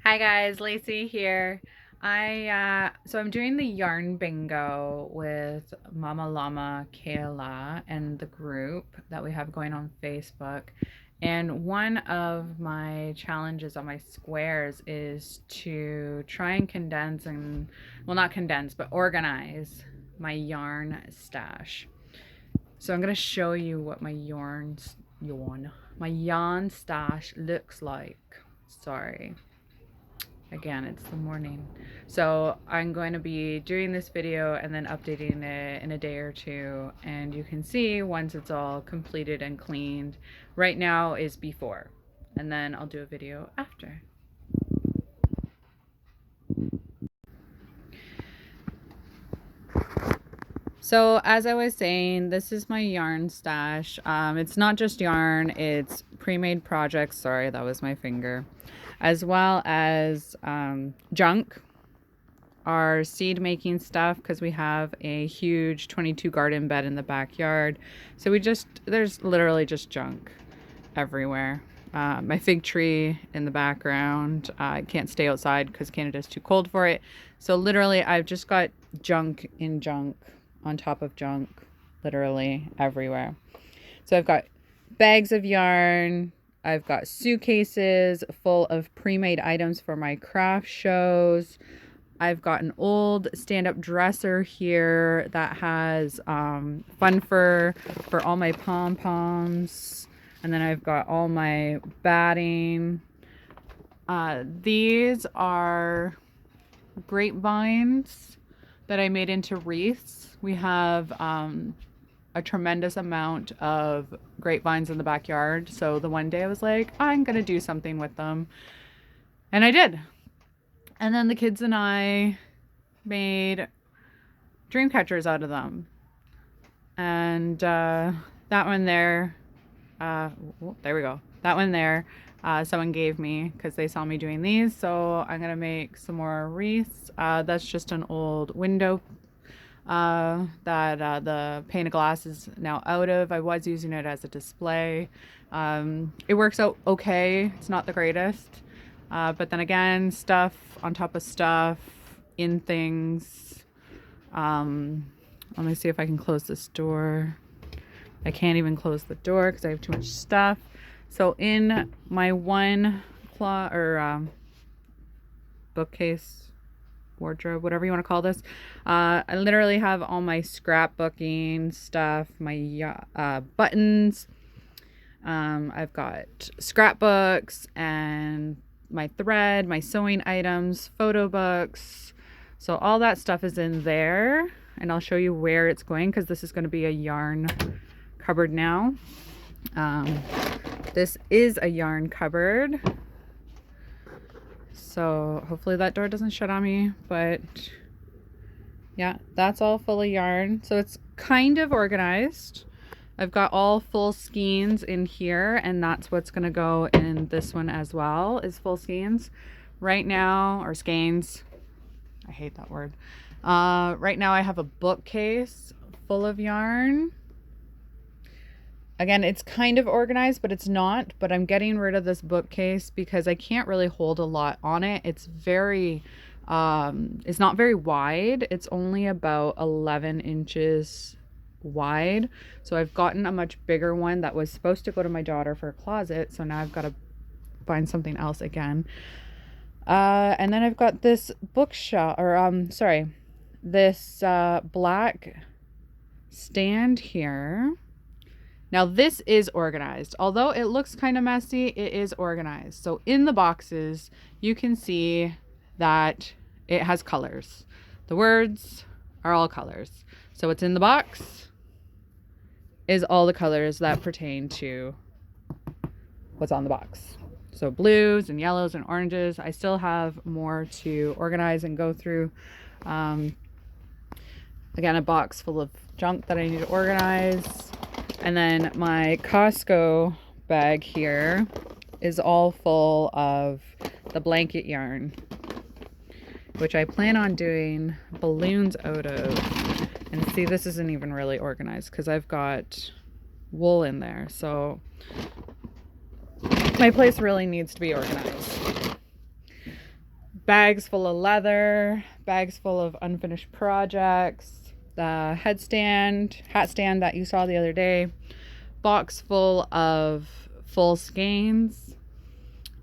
Hi guys, Lacey here. I'm doing the yarn bingo with Mama Llama, Kayla, and the group that we have going on Facebook. And one of my challenges on my squares is to try and condense and, well, not condense, but organize my yarn stash. So I'm gonna show you what my yarn stash looks like. Sorry. Again, it's the morning. So I'm going to be doing this video and then updating it in a day or two, and you can see once it's all completed and cleaned. Right now is before, and then I'll do a video after. So as I was saying, this is my yarn stash. It's not just yarn, it's pre-made projects. Sorry, that was my finger. As well as junk, our seed making stuff, because we have a huge 22 garden bed in the backyard. So there's literally just junk everywhere. My fig tree in the background. I can't stay outside because Canada's too cold for it. So literally I've just got junk in junk on top of junk, literally everywhere. So I've got bags of yarn. I've got suitcases full of pre-made items for my craft shows. I've got an old stand-up dresser here that has fun fur for all my pom-poms. And then I've got all my batting. These are grapevines that I made into wreaths. We have a tremendous amount of grapevines in the backyard. So the one day I was like, I'm gonna do something with them. And I did. And then the kids and I made dream catchers out of them. And that one there, there we go. That one there, someone gave me because they saw me doing these. So I'm going to make some more wreaths. That's just an old window that the pane of glass is now out of. I was using it as a display. It works out okay. It's not the greatest. But then again, stuff on top of stuff in things. Let me see if I can close this door. I can't even close the door because I have too much stuff. So in my one bookcase, wardrobe, whatever you want to call this, I literally have all my scrapbooking stuff, my buttons. I've got scrapbooks and my thread, my sewing items, photo books. So all that stuff is in there, and I'll show you where it's going because this is going to be a yarn cupboard now. This is a yarn cupboard. So hopefully that door doesn't shut on me, but yeah, that's all full of yarn. So it's kind of organized. I've got all full skeins in here, and that's what's going to go in this one as well, is full skeins. Right now, or skeins, I hate that word. Right now I have a bookcase full of yarn. Again, it's kind of organized, but it's not. But I'm getting rid of this bookcase because I can't really hold a lot on it. It's it's not very wide. It's only about 11 inches wide. So I've gotten a much bigger one that was supposed to go to my daughter for a closet. So now I've got to find something else again. And then I've got this bookshelf, or this black stand here. Now this is organized. Although it looks kind of messy, it is organized. So in the boxes, you can see that it has colors. The words are all colors. So what's in the box is all the colors that pertain to what's on the box. So blues and yellows and oranges. I still have more to organize and go through. Again, a box full of junk that I need to organize. And then my Costco bag here is all full of the blanket yarn, which I plan on doing balloons out of. And see, this isn't even really organized because I've got wool in there. So my place really needs to be organized. bags full of leather, bags full of unfinished projects, the hat stand that you saw the other day, box full of full skeins.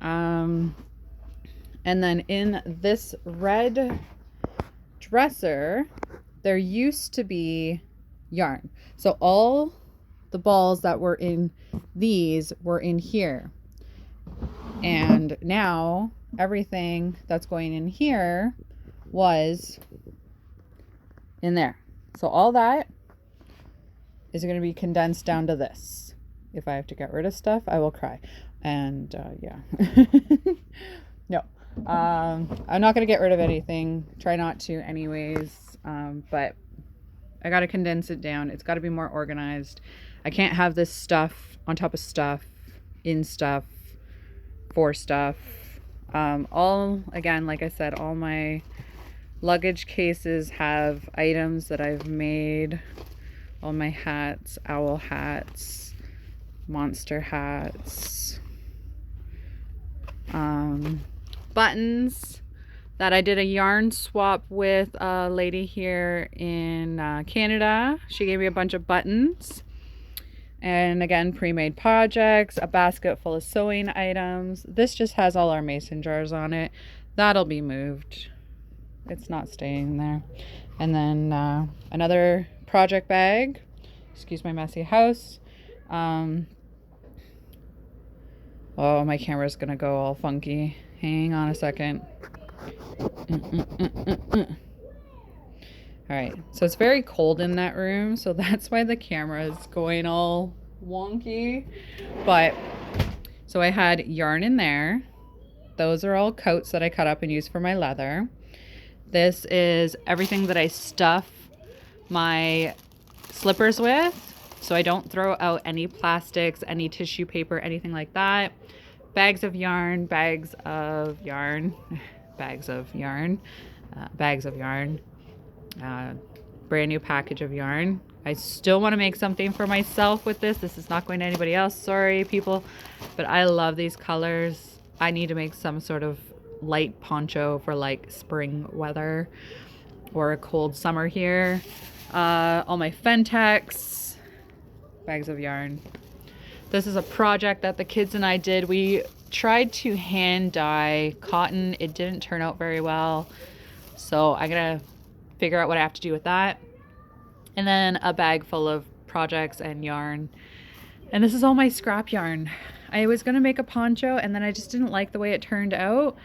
And then in this red dresser, there used to be yarn. So all the balls that were in these were in here. And now everything that's going in here was in there. So all that is going to be condensed down to this. If I have to get rid of stuff, I will cry. And yeah. No. I'm not going to get rid of anything. Try not to anyways. But I got to condense it down. It's got to be more organized. I can't have this stuff on top of stuff, in stuff, for stuff. All, again, like I said, all my luggage cases have items that I've made. All my hats, owl hats, monster hats, buttons that I did a yarn swap with a lady here in Canada. She gave me a bunch of buttons. And again, pre-made projects, a basket full of sewing items. This just has all our mason jars on it. That'll be moved. It's not staying there. And then another project bag. Excuse my messy house. Oh, my camera's gonna go all funky. Hang on a second. Alright, so it's very cold in that room, so that's why the camera is going all wonky. But, so I had yarn in there. Those are all coats that I cut up and used for my leather. This is everything that I stuff my slippers with, so I don't throw out any plastics, any tissue paper, anything like that. Bags of yarn, bags of yarn, bags of yarn, bags of yarn. Brand new package of yarn. I still want to make something for myself with this. This is not going to anybody else. Sorry, people. But I love these colors. I need to make some sort of light poncho for like spring weather or a cold summer here. All my Fentex. Bags of yarn. This is a project that the kids and I did. We tried to hand dye cotton. It didn't turn out very well. So I'm going to figure out what I have to do with that. And then a bag full of projects and yarn. And this is all my scrap yarn. I was going to make a poncho and then I just didn't like the way it turned out.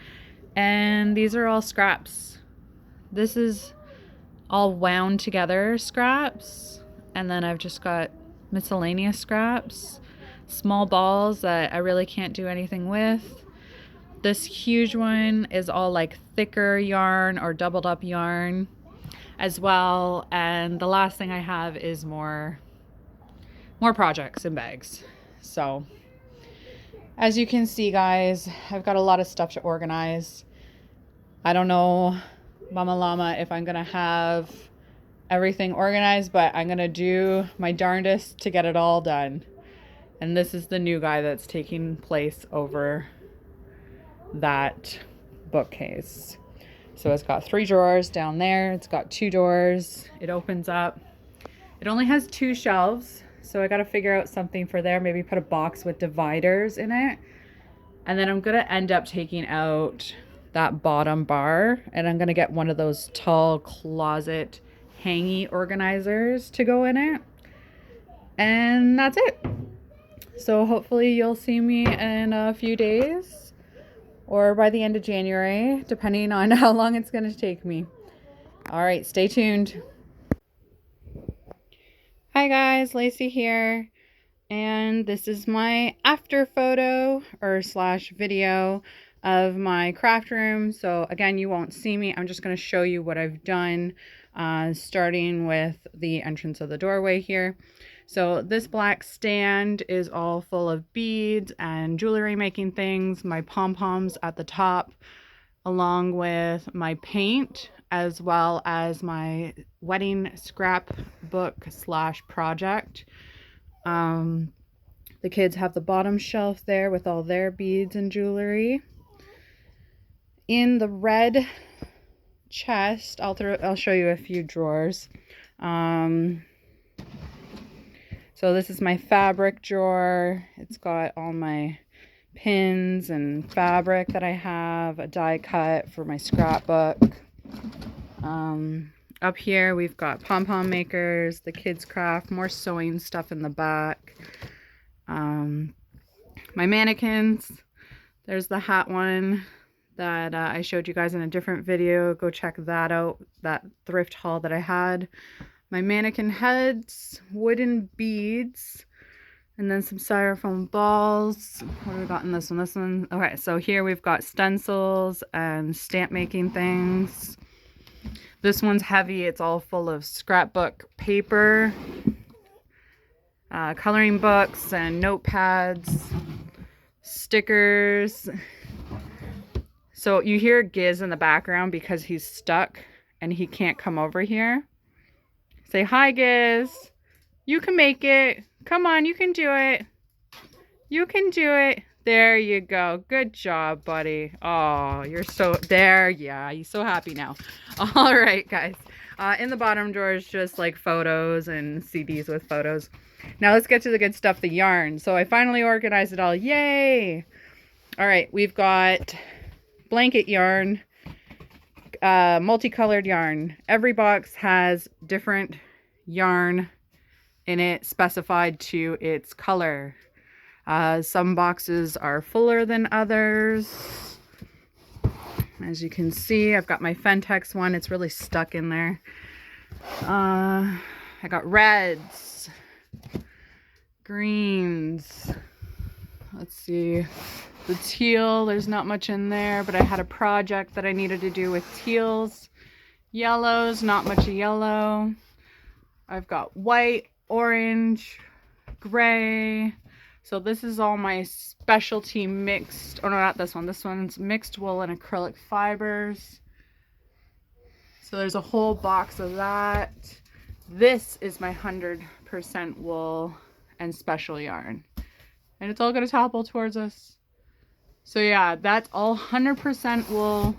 And these are all scraps. This is all wound together scraps. And then I've just got miscellaneous scraps. Small balls that I really can't do anything with. This huge one is all like thicker yarn or doubled up yarn as well. And the last thing I have is more projects and bags. So as you can see, guys, I've got a lot of stuff to organize. I don't know, Mama Llama, if I'm gonna have everything organized, but I'm gonna do my darndest to get it all done. And this is the new guy that's taking place over that bookcase. So it's got 3 drawers down there. It's got 2 doors. It opens up. It only has 2 shelves. So I got to figure out something for there. Maybe put a box with dividers in it. And then I'm going to end up taking out that bottom bar. And I'm going to get one of those tall closet hangy organizers to go in it. And that's it. So hopefully you'll see me in a few days or by the end of January, depending on how long it's going to take me. All right, stay tuned. Hi guys, Lacey here. And this is my after photo or slash video of my craft room. So again, you won't see me. I'm just going to show you what I've done, starting with the entrance of the doorway here. So this black stand is all full of beads and jewelry making things, my pom-poms at the top, along with my paint, as well as my wedding scrapbook slash project. The kids have the bottom shelf there with all their beads and jewelry. In the red chest, I'll show you a few drawers. So this is my fabric drawer. It's got all my pins and fabric that I have, a die cut for my scrapbook. Up here we've got pom-pom makers, the kids craft, more sewing stuff in the back. My mannequins, there's the hat one that I showed you guys in a different video. Go check that out, that thrift haul that I had. My mannequin heads, wooden beads, and then some styrofoam balls. What do we got in this one? This one, okay, so here we've got stencils and stamp making things. This one's heavy. It's all full of scrapbook paper, coloring books and notepads, stickers. So you hear Giz in the background because he's stuck and he can't come over here. Say hi, Giz. You can make it. Come on, you can do it. You can do it. There you go. Good job, buddy. Oh, you're so there. Yeah, he's so happy now. All right, guys. In the bottom drawer is just like photos and CDs with photos. Now let's get to the good stuff, the yarn. So I finally organized it all. Yay! All right, we've got blanket yarn, multicolored yarn. Every box has different yarn in it specified to its color. Some boxes are fuller than others. As you can see, I've got my Fentex one. It's really stuck in there. I got reds, greens. Let's see. The teal, there's not much in there, but I had a project that I needed to do with teals. Yellows, not much of yellow. I've got white, orange, gray. So this is all my specialty mixed, oh no, not this one. This one's mixed wool and acrylic fibers. So there's a whole box of that. This is my 100% wool and special yarn. And it's all gonna topple towards us. So yeah, that's all 100% wool.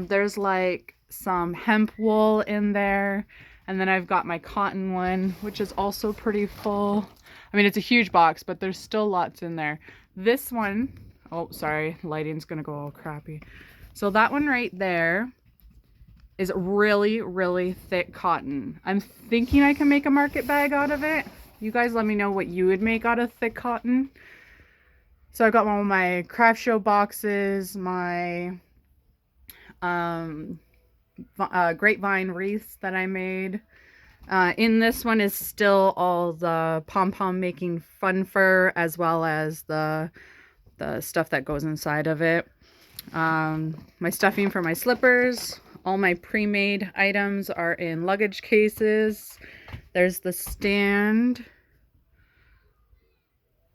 There's like some hemp wool in there. And then I've got my cotton one, which is also pretty full. I mean, it's a huge box, but there's still lots in there. This one, oh, sorry, lighting's gonna go all crappy. So that one right there is really, really thick cotton. I'm thinking I can make a market bag out of it. You guys let me know what you would make out of thick cotton. So I've got all my craft show boxes, my grapevine wreaths that I made. In this one is still all the pom-pom making fun fur, as well as the stuff that goes inside of it. My stuffing for my slippers. All my pre-made items are in luggage cases. There's the stand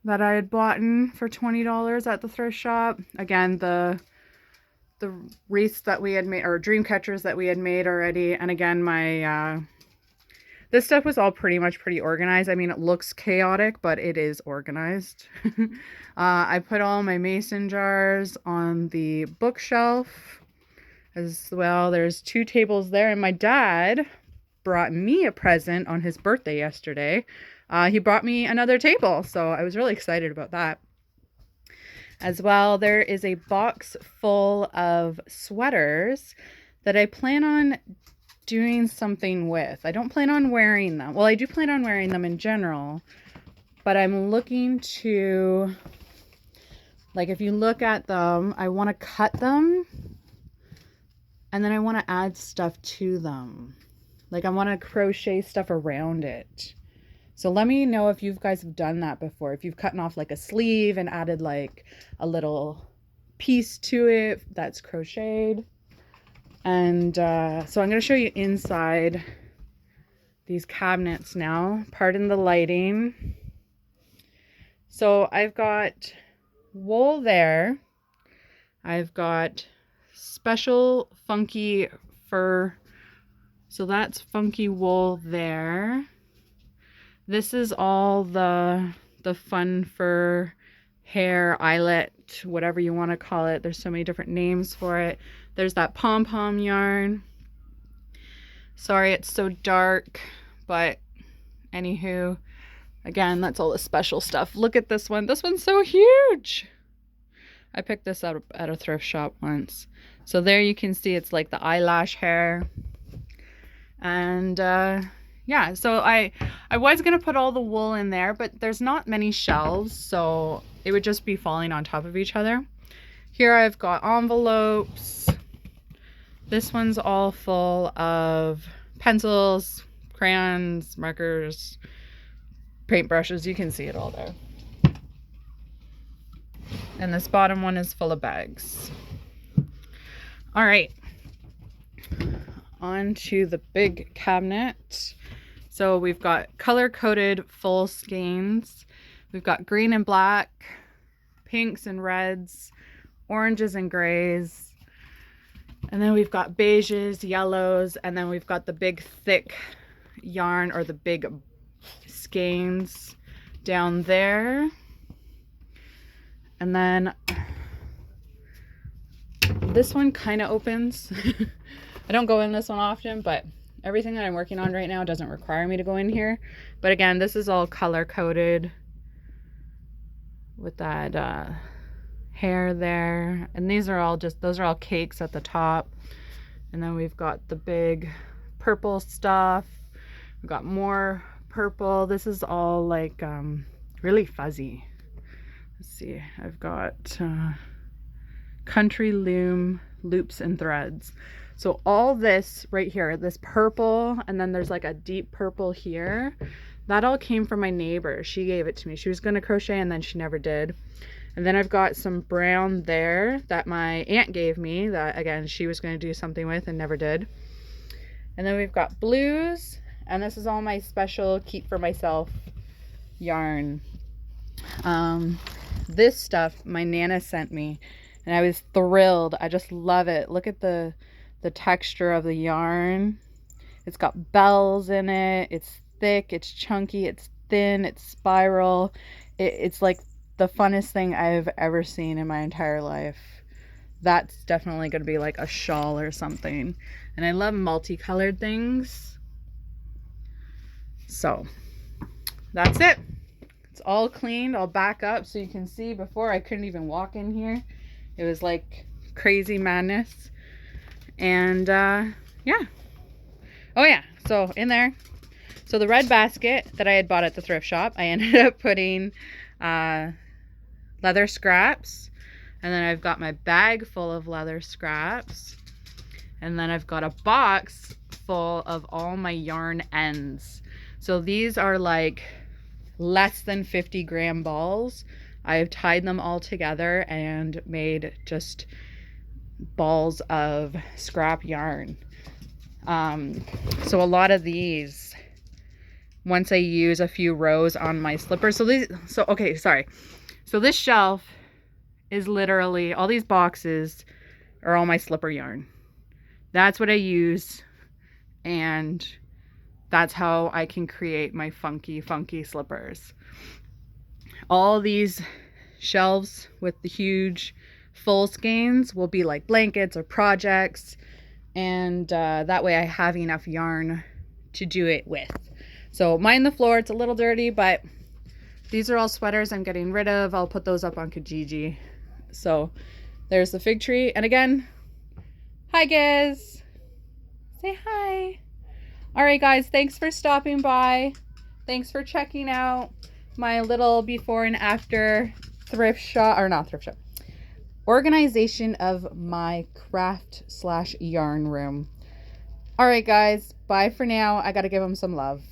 that I had bought for $20 at the thrift shop. Again, the wreaths that we had made, or dream catchers that we had made already. And again, my this stuff was all pretty organized. I mean, it looks chaotic, but it is organized. I put all my mason jars on the bookshelf as well. There's 2 tables there, and my dad brought me a present on his birthday yesterday. He brought me another table, so I was really excited about that. As well, there is a box full of sweaters that I plan on doing something with. I don't plan on wearing them. Well, I do plan on wearing them in general, but I'm looking to, like, if you look at them, I want to cut them, and then I want to add stuff to them. Like, I want to crochet stuff around it. So let me know if you guys have done that before. If you've cut off like a sleeve and added like a little piece to it that's crocheted. And so I'm going to show you inside these cabinets now. Pardon the lighting. So I've got wool there. I've got special funky fur. So that's funky wool there. This is all the fun fur hair eyelet jute, whatever you want to call it. There's so many different names for it. There's that pom-pom yarn. Sorry it's so dark, but anywho, again, that's all the special stuff. Look at this one. This one's so huge. I picked this up at a thrift shop once. So there you can see it's like the eyelash hair. And yeah, so I was gonna put all the wool in there, but there's not many shelves, so it would just be falling on top of each other. Here I've got envelopes. This one's all full of pencils, crayons, markers, paintbrushes. You can see it all there. And this bottom one is full of bags. All right, on to the big cabinet. So we've got color-coded full skeins. We've got green and black, pinks and reds, oranges and grays. And then we've got beiges, yellows, and then we've got the big thick yarn, or the big skeins down there. And then this one kind of opens. I don't go in this one often, but everything that I'm working on right now doesn't require me to go in here. But again, this is all color coded with that hair there. And these are all just, those are all cakes at the top. And then we've got the big purple stuff. We've got more purple. This is all like really fuzzy. Let's see, I've got country loom loops and threads. So all this right here, this purple, and then there's like a deep purple here, that all came from my neighbor. She gave it to me. She was gonna crochet and then she never did. And then I've got some brown there that my aunt gave me that, again, she was gonna do something with and never did. And then we've got blues, and this is all my special keep for myself yarn. This stuff my Nana sent me, and I was thrilled. I just love it. Look at the texture of the yarn. It's got bells in it. It's thick, it's chunky, it's thin, it's spiral. It's like the funnest thing I've ever seen in my entire life. That's definitely going to be like a shawl or something. And I love multicolored things. So that's it. It's all cleaned. I'll back up so you can see. Before, I couldn't even walk in here. It was like crazy madness. And yeah. Oh yeah, so in there, so the red basket that I had bought at the thrift shop, I ended up putting leather scraps. And then I've got my bag full of leather scraps. And then I've got a box full of all my yarn ends. So these are like less than 50 gram balls. I've tied them all together and made just balls of scrap yarn. So a lot of these, once I use a few rows on my slippers, so this shelf is literally, all these boxes are all my slipper yarn. That's what I use, and that's how I can create my funky slippers. All these shelves with the huge full skeins will be like blankets or projects, and that way I have enough yarn to do it with. So mine, the floor, it's a little dirty, but these are all sweaters I'm getting rid of. I'll put those up on Kijiji. So there's the fig tree. And again, hi Giz. Say hi. All right guys, thanks for stopping by. Thanks for checking out my little before and after thrift shop, or not thrift shop, organization of my craft / yarn room. All right guys, bye for now. I gotta give them some love.